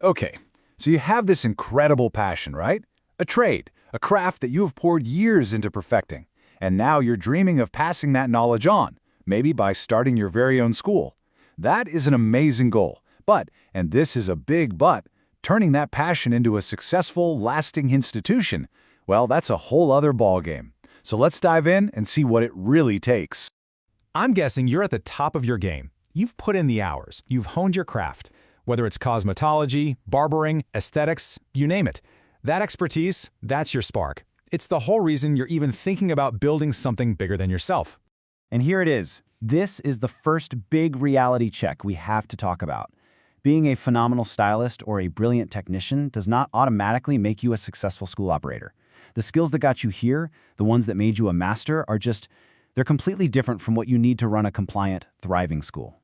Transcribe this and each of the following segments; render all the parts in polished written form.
Okay, so you have this incredible passion, right? A trade, a craft that you have poured years into perfecting. And now you're dreaming of passing that knowledge on, maybe by starting your very own school. That is an amazing goal. But, and this is a big but, turning that passion into a successful, lasting institution, well, that's a whole other ballgame. So let's dive in and see what it really takes. I'm guessing you're at the top of your game. You've put in the hours. You've honed your craft. Whether it's cosmetology, barbering, aesthetics, you name it. That expertise, that's your spark. It's the whole reason you're even thinking about building something bigger than yourself. And here it is. This is the first big reality check we have to talk about. Being a phenomenal stylist or a brilliant technician does not automatically make you a successful school operator. The skills that got you here, the ones that made you a master, they're completely different from what you need to run a compliant, thriving school.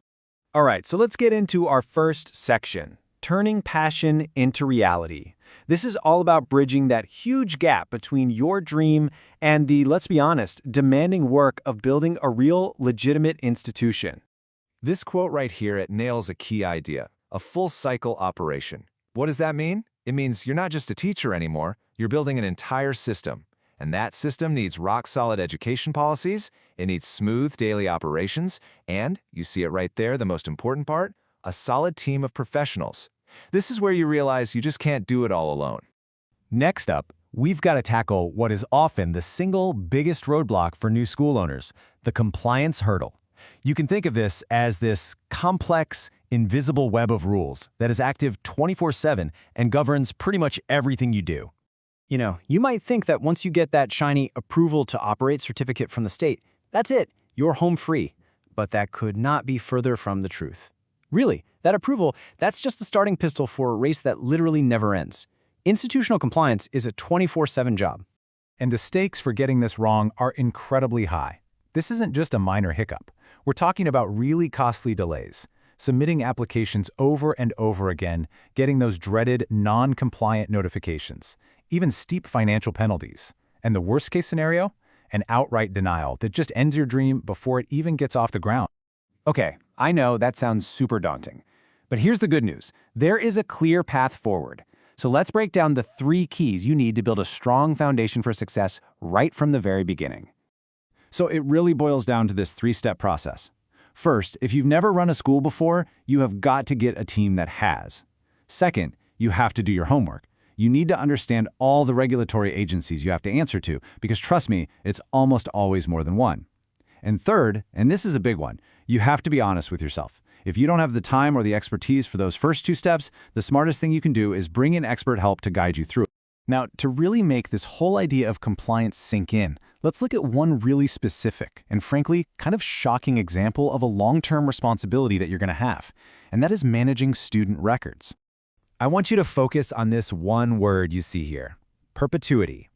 All right, so let's get into our first section, turning passion into reality. This is all about bridging that huge gap between your dream and the, let's be honest, demanding work of building a real, legitimate institution. This quote right here, it nails a key idea, a full cycle operation. What does that mean? It means you're not just a teacher anymore, you're building an entire system. And that system needs rock-solid education policies, it needs smooth daily operations, and, you see it right there, the most important part, a solid team of professionals. This is where you realize you just can't do it all alone. Next up, we've got to tackle what is often the single biggest roadblock for new school owners, the compliance hurdle. You can think of this as this complex, invisible web of rules that is active 24/7 and governs pretty much everything you do. You know, you might think that once you get that shiny approval to operate certificate from the state, that's it, you're home free. But that could not be further from the truth. Really, that approval, that's just the starting pistol for a race that literally never ends. Institutional compliance is a 24/7 job. And the stakes for getting this wrong are incredibly high. This isn't just a minor hiccup. We're talking about really costly delays, submitting applications over and over again, getting those dreaded non-compliant notifications, even steep financial penalties. And the worst-case scenario? An outright denial that just ends your dream before it even gets off the ground. Okay, I know that sounds super daunting. But here's the good news. There is a clear path forward. So let's break down the 3 keys you need to build a strong foundation for success right from the very beginning. So it really boils down to this 3-step process. First, if you've never run a school before, you have got to get a team that has. Second, you have to do your homework. You need to understand all the regulatory agencies you have to answer to, because trust me, it's almost always more than one. And third, and this is a big one, you have to be honest with yourself. If you don't have the time or the expertise for those first 2 steps, the smartest thing you can do is bring in expert help to guide you through it. Now, to really make this whole idea of compliance sink in, let's look at one really specific and frankly, kind of shocking example of a long-term responsibility that you're going to have, and that is managing student records. I want you to focus on this one word you see here, perpetuity.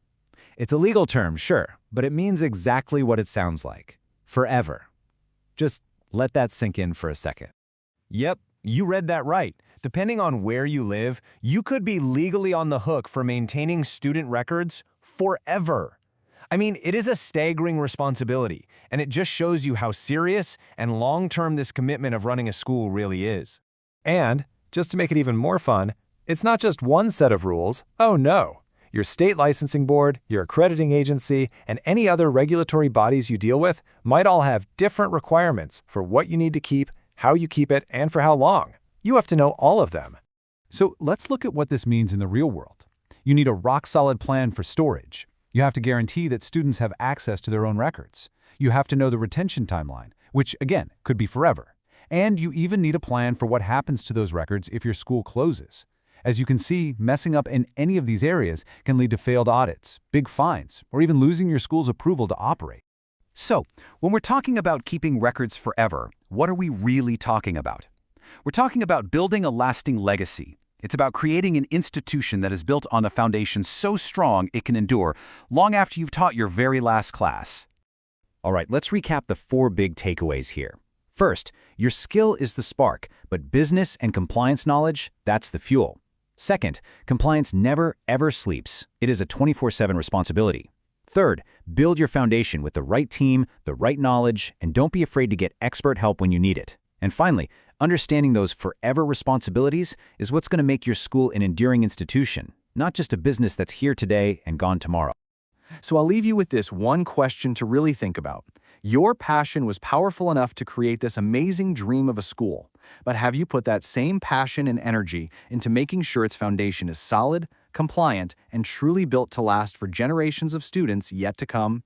It's a legal term, sure, but it means exactly what it sounds like, forever. Just let that sink in for a second. Yep, you read that right. Depending on where you live, you could be legally on the hook for maintaining student records forever. I mean, it is a staggering responsibility, and it just shows you how serious and long-term this commitment of running a school really is. And, just to make it even more fun, it's not just one set of rules. Oh no! Your state licensing board, your accrediting agency, and any other regulatory bodies you deal with might all have different requirements for what you need to keep, how you keep it, and for how long. You have to know all of them. So let's look at what this means in the real world. You need a rock-solid plan for storage. You have to guarantee that students have access to their own records. You have to know the retention timeline, which, again, could be forever. And you even need a plan for what happens to those records if your school closes. As you can see, messing up in any of these areas can lead to failed audits, big fines, or even losing your school's approval to operate. So, when we're talking about keeping records forever, what are we really talking about? We're talking about building a lasting legacy. It's about creating an institution that is built on a foundation so strong it can endure long after you've taught your very last class. All right, let's recap the 4 big takeaways here. First, your skill is the spark, but business and compliance knowledge, that's the fuel. Second, compliance never, ever sleeps. It is a 24/7 responsibility. Third, build your foundation with the right team, the right knowledge, and don't be afraid to get expert help when you need it. And finally, Understanding those forever responsibilities is what's going to make your school an enduring institution, not just a business that's here today and gone tomorrow. So I'll leave you with this one question to really think about. Your passion was powerful enough to create this amazing dream of a school, but have you put that same passion and energy into making sure its foundation is solid, compliant, and truly built to last for generations of students yet to come?